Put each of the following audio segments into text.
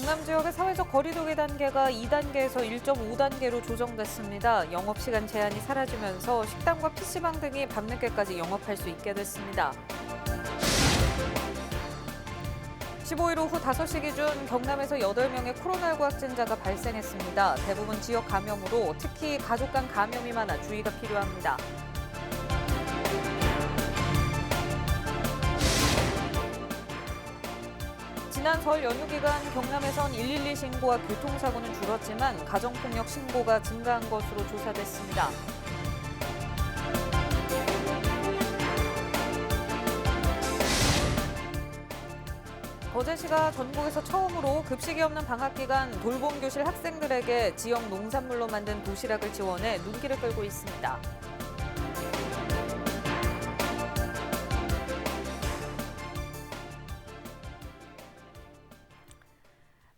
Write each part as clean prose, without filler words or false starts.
경남 지역의 사회적 거리두기 단계가 2단계에서 1.5단계로 조정됐습니다. 영업시간 제한이 사라지면서 식당과 PC방 등이 밤늦게까지 영업할 수 있게 됐습니다. 15일 오후 5시 기준 경남에서 8명의 코로나19 확진자가 발생했습니다. 대부분 지역 감염으로 특히 가족 간 감염이 많아 주의가 필요합니다. 지난 설 연휴 기간 경남에선 112 신고와 교통사고는 줄었지만 가정폭력 신고가 증가한 것으로 조사됐습니다. 거제시가 전국에서 처음으로 급식이 없는 방학 기간 돌봄교실 학생들에게 지역 농산물로 만든 도시락을 지원해 눈길을 끌고 있습니다.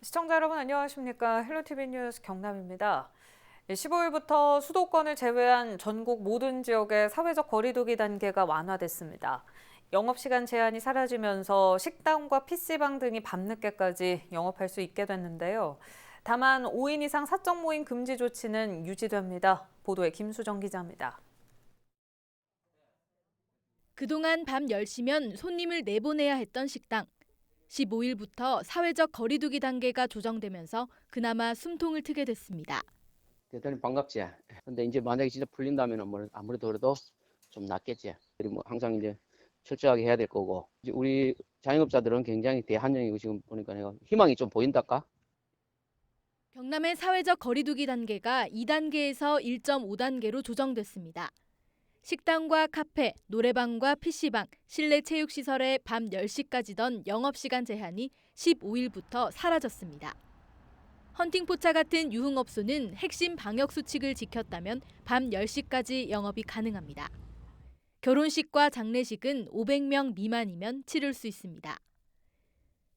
시청자 여러분 안녕하십니까? 헬로티비 뉴스 경남입니다. 15일부터 수도권을 제외한 전국 모든 지역의 사회적 거리두기 단계가 완화됐습니다. 영업시간 제한이 사라지면서 식당과 PC방 등이 밤늦게까지 영업할 수 있게 됐는데요. 다만 5인 이상 사적 모임 금지 조치는 유지됩니다. 보도에 김수정 기자입니다. 그동안 밤 10시면 손님을 내보내야 했던 식당. 15일부터 사회적 거리두기 단계가 조정되면서 그나마 숨통을 트게 됐습니다. 대단히 반갑지. 근데 이제 만약에 진짜 풀린다면 뭐 아무래도 그래도 좀 낫겠지. 그리고 뭐 항상 이제 철저하게 해야 될 거고. 이제 우리 자영업자들은 굉장히 대한민국이고 지금 보니까 내가 희망이 좀 보인달까? 경남의 사회적 거리두기 단계가 2단계에서 1.5단계로 조정됐습니다. 식당과 카페, 노래방과 PC방, 실내 체육시설의 밤 10시까지던 영업시간 제한이 15일부터 사라졌습니다. 헌팅포차 같은 유흥업소는 핵심 방역수칙을 지켰다면 밤 10시까지 영업이 가능합니다. 결혼식과 장례식은 500명 미만이면 치를 수 있습니다.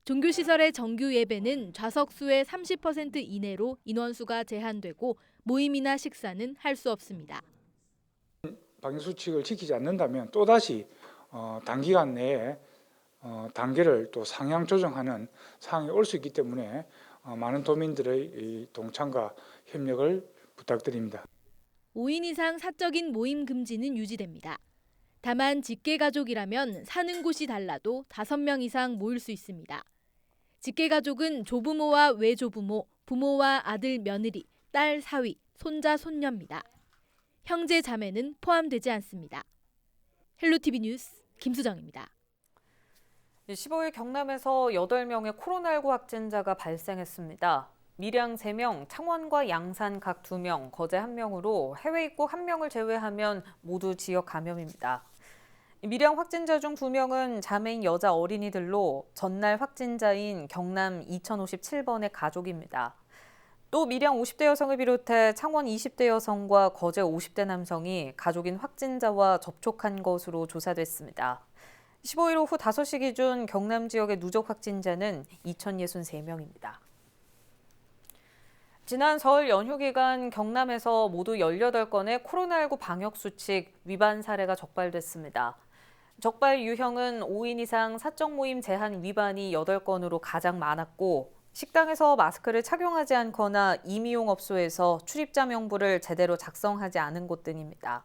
종교시설의 정규 예배는 좌석수의 30% 이내로 인원수가 제한되고 모임이나 식사는 할 수 없습니다. 방역수칙을 지키지 않는다면 또다시 단기간 내에 단계를 또 상향 조정하는 상황이 올 수 있기 때문에 많은 도민들의 동참과 협력을 부탁드립니다. 5인 이상 사적인 모임 금지는 유지됩니다. 다만 직계가족이라면 사는 곳이 달라도 5명 이상 모일 수 있습니다. 직계가족은 조부모와 외조부모, 부모와 아들, 며느리, 딸, 사위, 손자, 손녀입니다. 형제, 자매는 포함되지 않습니다. 헬로티비 뉴스 김수정입니다. 15일 경남에서 8명의 코로나19 확진자가 발생했습니다. 밀양 3명, 창원과 양산 각 2명, 거제 1명으로 해외 입국 1명을 제외하면 모두 지역 감염입니다. 밀양 확진자 중 2명은 자매인 여자 어린이들로 전날 확진자인 경남 2057번의 가족입니다. 또 밀양 50대 여성을 비롯해 창원 20대 여성과 거제 50대 남성이 가족인 확진자와 접촉한 것으로 조사됐습니다. 15일 오후 5시 기준 경남 지역의 누적 확진자는 2,063명입니다. 지난 설 연휴 기간 경남에서 모두 18건의 코로나19 방역수칙 위반 사례가 적발됐습니다. 적발 유형은 5인 이상 사적 모임 제한 위반이 8건으로 가장 많았고 식당에서 마스크를 착용하지 않거나 임의용업소에서 출입자 명부를 제대로 작성하지 않은 곳 등입니다.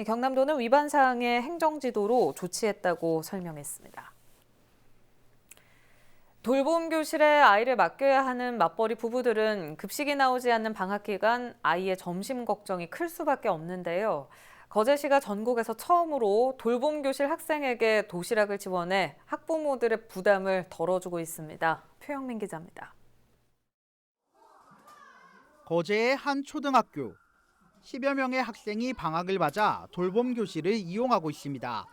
경남도는 위반 사항의 행정지도로 조치했다고 설명했습니다. 돌봄 교실에 아이를 맡겨야 하는 맞벌이 부부들은 급식이 나오지 않는 방학 기간 아이의 점심 걱정이 클 수밖에 없는데요. 거제시가 전국에서 처음으로 돌봄 교실 학생에게 도시락을 지원해 학부모들의 부담을 덜어주고 있습니다. 표영민 기자입니다. 거제의 한 초등학교. 10여 명의 학생이 방학을 맞아 돌봄 교실을 이용하고 있습니다.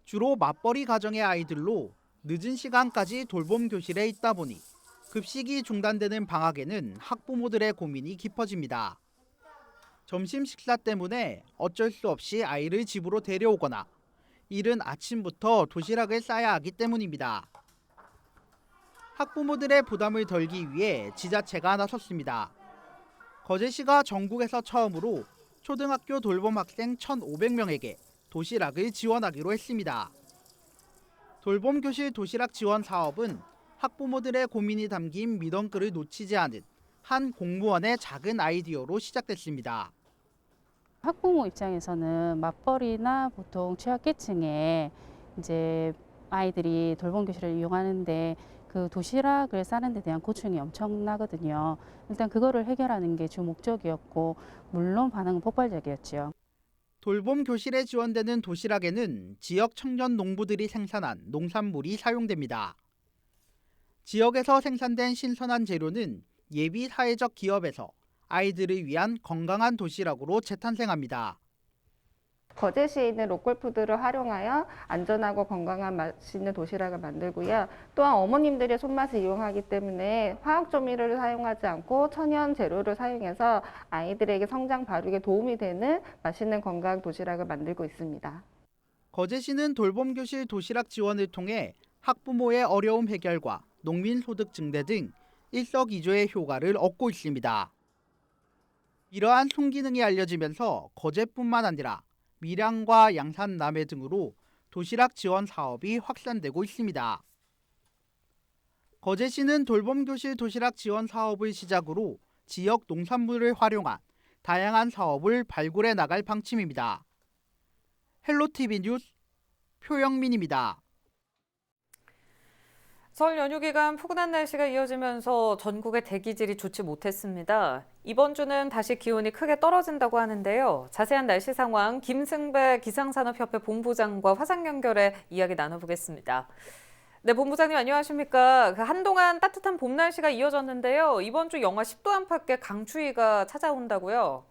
주로 맞벌이 가정의 아이들로 늦은 시간까지 돌봄 교실에 있다 보니 급식이 중단되는 방학에는 학부모들의 고민이 깊어집니다. 점심 식사 때문에 어쩔 수 없이 아이를 집으로 데려오거나 이른 아침부터 도시락을 싸야 하기 때문입니다. 학부모들의 부담을 덜기 위해 지자체가 나섰습니다. 거제시가 전국에서 처음으로 초등학교 돌봄 학생 1,500명에게 도시락을 지원하기로 했습니다. 돌봄 교실 도시락 지원 사업은 학부모들의 고민이 담긴 미던글을 놓치지 않은 한 공무원의 작은 아이디어로 시작됐습니다. 학부모 입장에서는 맞벌이나 보통 취약계층의 이제 아이들이 돌봄 교실을 이용하는데 그 도시락을 싸는 데 대한 고충이 엄청나거든요. 일단 그거를 해결하는 게 주 목적이었고 물론 반응은 폭발적이었죠. 돌봄 교실에 지원되는 도시락에는 지역 청년 농부들이 생산한 농산물이 사용됩니다. 지역에서 생산된 신선한 재료는 예비 사회적 기업에서 아이들을 위한 건강한 도시락으로 재탄생합니다. 거제시에 있는 로컬푸드를 활용하여 안전하고 건강한 맛있는 도시락을 만들고요. 또한 어머님들의 손맛을 이용하기 때문에 화학 조미료를 사용하지 않고 천연 재료를 사용해서 아이들에게 성장 발육에 도움이 되는 맛있는 건강 도시락을 만들고 있습니다. 거제시는 돌봄교실 도시락 지원을 통해 학부모의 어려움 해결과 농민 소득 증대 등 일석이조의 효과를 얻고 있습니다. 이러한 순기능이 알려지면서 거제뿐만 아니라 밀양과 양산, 남해 등으로 도시락 지원 사업이 확산되고 있습니다. 거제시는 돌봄교실 도시락 지원 사업을 시작으로 지역 농산물을 활용한 다양한 사업을 발굴해 나갈 방침입니다. 헬로티비 뉴스 표영민입니다. 설 연휴 기간 포근한 날씨가 이어지면서 전국의 대기질이 좋지 못했습니다. 이번 주는 다시 기온이 크게 떨어진다고 하는데요. 자세한 날씨 상황 김승배 기상산업협회 본부장과 화상 연결해 이야기 나눠보겠습니다. 네, 본부장님 안녕하십니까? 한동안 따뜻한 봄 날씨가 이어졌는데요. 이번 주 영하 10도 안팎의 강추위가 찾아온다고요?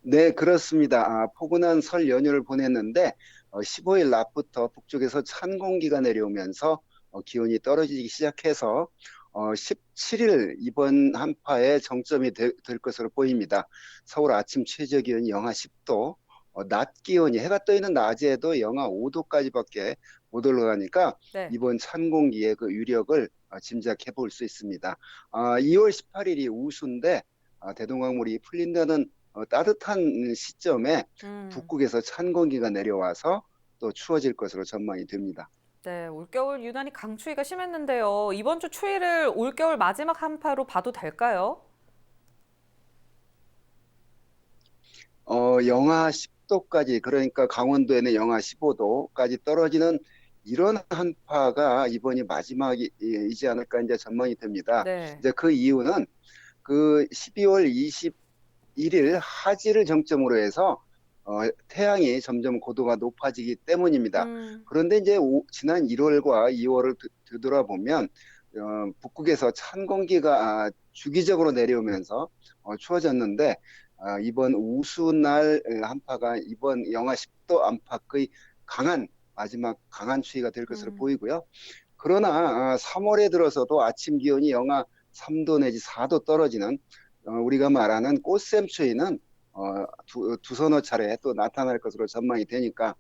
네, 그렇습니다. 포근한 설 연휴를 보냈는데 15일 낮부터 북쪽에서 찬 공기가 내려오면서 기온이 떨어지기 시작해서 17일 이번 한파의 정점이 될 것으로 보입니다. 서울 아침 최저 기온이 영하 10도, 낮 기온이 해가 떠 있는 낮에도 영하 5도까지밖에 못 올라가니까 네. 이번 찬 공기의 그 위력을 짐작해 볼 수 있습니다. 2월 18일이 우수인데 대동강물이 풀린다는 따뜻한 시점에 북극에서 찬 공기가 내려와서 또 추워질 것으로 전망이 됩니다. 네, 올겨울 유난히 강추위가 심했는데요. 이번 주 추위를 올겨울 마지막 한파로 봐도 될까요? 영하 10도까지, 그러니까 강원도에는 영하 15도까지 떨어지는 이런 한파가 이번이 마지막이지 않을까 이제 전망이 됩니다. 네. 이제 그 이유는 그 12월 21일 하지를 정점으로 해서 태양이 점점 고도가 높아지기 때문입니다. 그런데 이제 지난 1월과 2월을 되돌아보면 북극에서 찬 공기가 주기적으로 내려오면서 추워졌는데 이번 우수날 한파가 이번 영하 10도 안팎의 마지막 강한 추위가 될 것으로 보이고요. 그러나 3월에 들어서도 아침 기온이 영하 3도 내지 4도 떨어지는 우리가 말하는 꽃샘 추위는 두서너 차례 또 나타날 것으로 전망이 되니까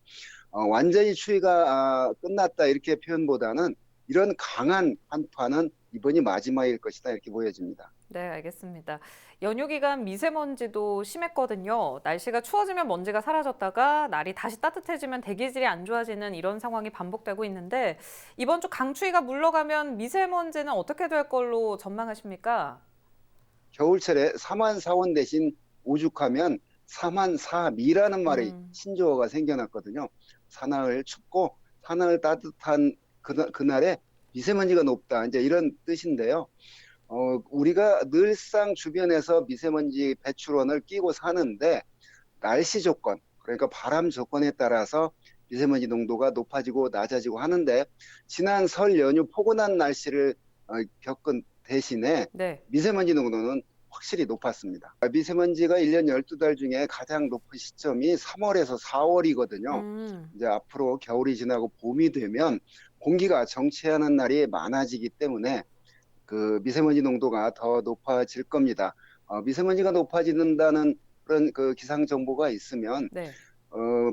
완전히 추위가 끝났다 이렇게 표현보다는 이런 강한 한파는 이번이 마지막일 것이다 이렇게 보여집니다. 네, 알겠습니다. 연휴 기간 미세먼지도 심했거든요. 날씨가 추워지면 먼지가 사라졌다가 날이 다시 따뜻해지면 대기질이 안 좋아지는 이런 상황이 반복되고 있는데 이번 주 강추위가 물러가면 미세먼지는 어떻게 될 걸로 전망하십니까? 겨울철에 사만사원 대신 오죽하면 사만사미라는 말이 신조어가 생겨났거든요. 사나흘 춥고 사나흘 따뜻한 그날에 미세먼지가 높다 이제 이런 뜻인데요. 우리가 늘상 주변에서 미세먼지 배출원을 끼고 사는데 날씨 조건, 그러니까 바람 조건에 따라서 미세먼지 농도가 높아지고 낮아지고 하는데 지난 설 연휴 포근한 날씨를 겪은 대신에 네. 미세먼지 농도는 확실히 높았습니다. 미세먼지가 1년 12달 중에 가장 높은 시점이 3월에서 4월이거든요. 이제 앞으로 겨울이 지나고 봄이 되면 공기가 정체하는 날이 많아지기 때문에 그 미세먼지 농도가 더 높아질 겁니다. 미세먼지가 높아진다는 그런 그 기상 정보가 있으면 네.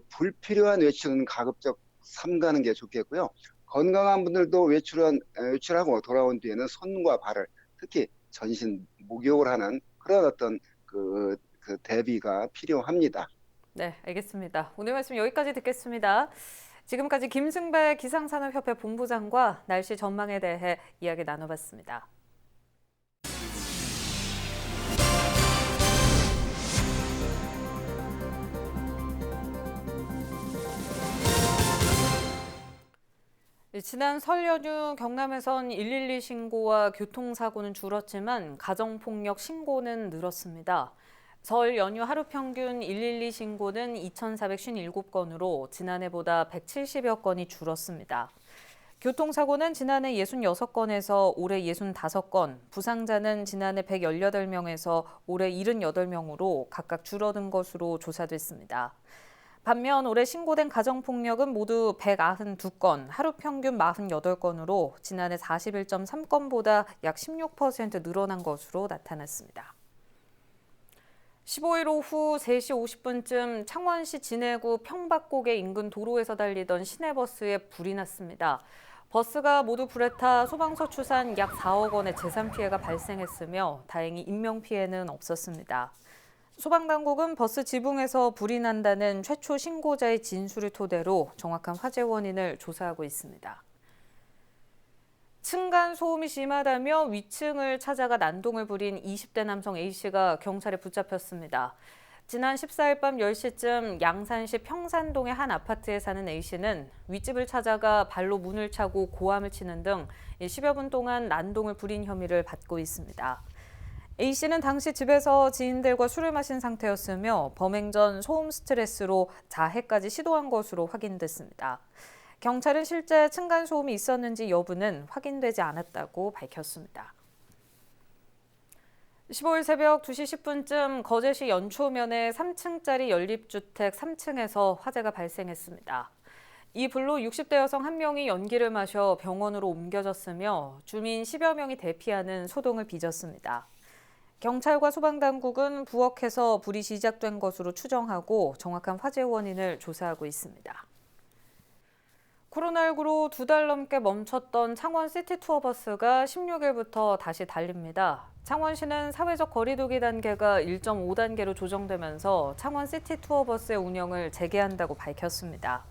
불필요한 외출은 가급적 삼가는 게 좋겠고요. 건강한 분들도 외출하고 돌아온 뒤에는 손과 발을 특히 전신 목욕을 하는 그런 어떤 그 대비가 필요합니다. 네, 알겠습니다. 오늘 말씀 여기까지 듣겠습니다. 지금까지 김승배 기상산업협회 본부장과 날씨 전망에 대해 이야기 나눠봤습니다. 지난 설 연휴 경남에선 112 신고와 교통사고는 줄었지만 가정폭력 신고는 늘었습니다. 설 연휴 하루 평균 112 신고는 2,457건으로 지난해보다 170여 건이 줄었습니다. 교통사고는 지난해 66건에서 올해 65건, 부상자는 지난해 118명에서 올해 78명으로 각각 줄어든 것으로 조사됐습니다. 반면 올해 신고된 가정폭력은 모두 192건, 하루 평균 48건으로 지난해 41.3건보다 약 16% 늘어난 것으로 나타났습니다. 15일 오후 3시 50분쯤 창원시 진해구 평박고개 인근 도로에서 달리던 시내버스에 불이 났습니다. 버스가 모두 불에 타 소방서 추산 약 4억 원의 재산 피해가 발생했으며 다행히 인명피해는 없었습니다. 소방당국은 버스 지붕에서 불이 난다는 최초 신고자의 진술을 토대로 정확한 화재 원인을 조사하고 있습니다. 층간 소음이 심하다며 위층을 찾아가 난동을 부린 20대 남성 A씨가 경찰에 붙잡혔습니다. 지난 14일 밤 10시쯤 양산시 평산동의 한 아파트에 사는 A씨는 윗집을 찾아가 발로 문을 차고 고함을 치는 등 10여 분 동안 난동을 부린 혐의를 받고 있습니다. A씨는 당시 집에서 지인들과 술을 마신 상태였으며 범행 전 소음 스트레스로 자해까지 시도한 것으로 확인됐습니다. 경찰은 실제 층간소음이 있었는지 여부는 확인되지 않았다고 밝혔습니다. 15일 새벽 2시 10분쯤 거제시 연초면의 3층짜리 연립주택 3층에서 화재가 발생했습니다. 이 불로 60대 여성 1명이 연기를 마셔 병원으로 옮겨졌으며 주민 10여 명이 대피하는 소동을 빚었습니다. 경찰과 소방당국은 부엌에서 불이 시작된 것으로 추정하고 정확한 화재 원인을 조사하고 있습니다. 코로나19로 2달 넘게 멈췄던 창원 시티투어버스가 16일부터 다시 달립니다. 창원시는 사회적 거리두기 단계가 1.5단계로 조정되면서 창원 시티투어버스의 운영을 재개한다고 밝혔습니다.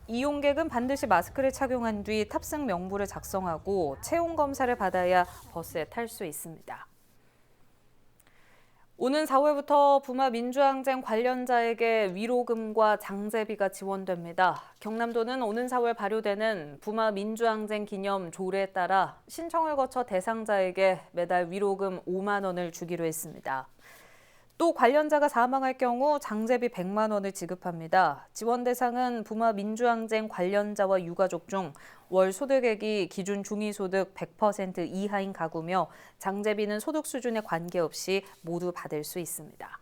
이용객은 반드시 마스크를 착용한 뒤 탑승 명부를 작성하고 체온 검사를 받아야 버스에 탈 수 있습니다. 오는 4월부터 부마 민주항쟁 관련자에게 위로금과 장제비가 지원됩니다. 경남도는 오는 4월 발효되는 부마 민주항쟁 기념 조례에 따라 신청을 거쳐 대상자에게 매달 위로금 5만 원을 주기로 했습니다. 또 관련자가 사망할 경우 장제비 100만 원을 지급합니다. 지원 대상은 부마 민주항쟁 관련자와 유가족 중 월 소득액이 기준 중위소득 100% 이하인 가구며 장제비는 소득 수준에 관계없이 모두 받을 수 있습니다.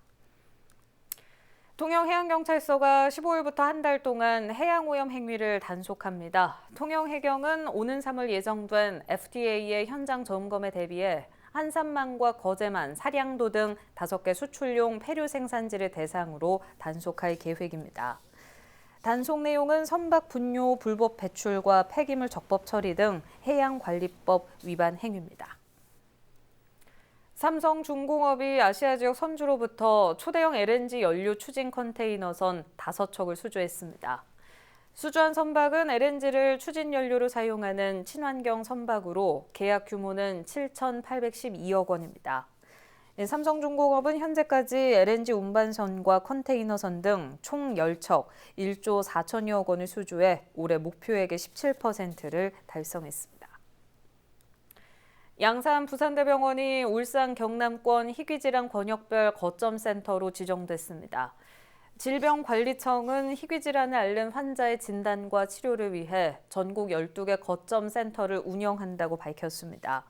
통영해양경찰서가 15일부터 한 달 동안 해양오염 행위를 단속합니다. 통영해경은 오는 3월 예정된 FTA의 현장 점검에 대비해 한산만과 거제만, 사량도 등 5개 수출용 폐류 생산지를 대상으로 단속할 계획입니다. 단속 내용은 선박 분뇨 불법 배출과 폐기물 적법 처리 등 해양관리법 위반 행위입니다. 삼성중공업이 아시아 지역 선주로부터 초대형 LNG 연료 추진 컨테이너선 5척을 수주했습니다. 수주한 선박은 LNG를 추진 연료로 사용하는 친환경 선박으로 계약 규모는 7,812억 원입니다. 삼성중공업은 현재까지 LNG 운반선과 컨테이너선 등 총 10척, 1조 4천여억 원을 수주해 올해 목표액의 17%를 달성했습니다. 양산 부산대병원이 울산 경남권 희귀질환 권역별 거점센터로 지정됐습니다. 질병관리청은 희귀질환을 앓는 환자의 진단과 치료를 위해 전국 12개 거점센터를 운영한다고 밝혔습니다.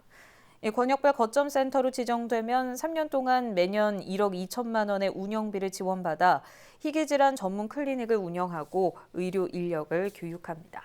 권역별 거점센터로 지정되면 3년 동안 매년 1억 2천만 원의 운영비를 지원받아 희귀질환 전문 클리닉을 운영하고 의료 인력을 교육합니다.